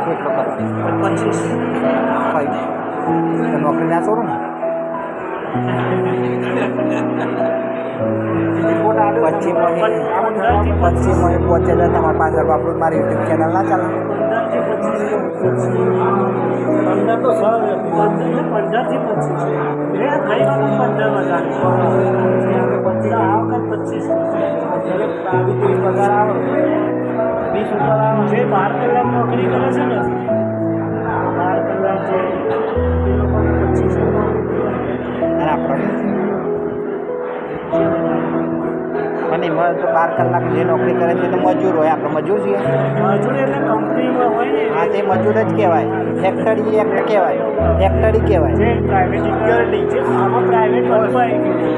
કેટલો કરવાનો? 25. તો નોકરી ના છોડું ને. પચીસમાં 50,000 તમારા પાછળ વાપરું મારી યુટ્યુબ ચેનલ ના ચાલે. 15 તો સર 15 થી 25 પગાર આવે 20 ઉપર આવે. જે 12 કલાક નોકરી કરે છે ને 12 કલાક જે એ લોકોને 25 અને આપણે અને એમાં તો 12 કલાક જે નોકરી કરે છે તો મજૂર હોય. આપણે મજૂર છીએ. મજૂર એટલે કંપનીમાં હોય ને. હા, તે મજૂર જ કહેવાય. ફેક્ટરી એક્ટ કહેવાય. ફેક્ટરી કહેવાય. જે પ્રાઇવેટ સિક્યોરિટી છે આમાં પ્રાઇવેટ બધું આવી ગયું.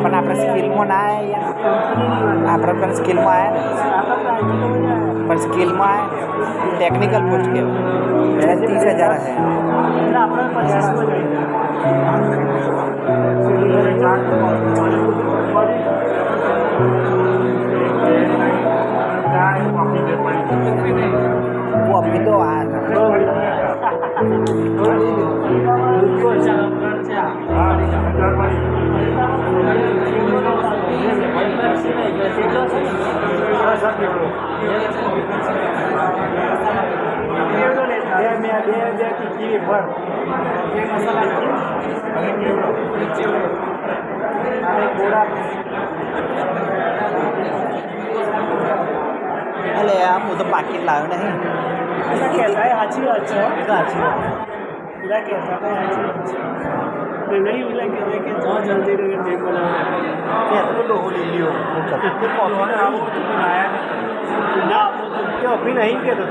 પણ આપણે સ્કિલમાં ના આવ્યા. આપણે પણ સ્કિલમાં આવ્યા ને. પણ સ્કિલમાં આવ્યા ટેકનિકલ પોસ્ટ કહેવાય. 30,000 હશે. એટલે આપણે 25 અભી તો આ એટલે આ હું તો પાકીટ લાવ્યો નહીં. સાચી વાત છે. સાચી વાત. પેલા કહેતા હતા સાચી વાત છે. નહીં પેલા કહેતા કે જો જલ્દી રહ્યો જે બનાવે તો ડોહો લઈ લ્યો. ના અભી નહીં કહેતો.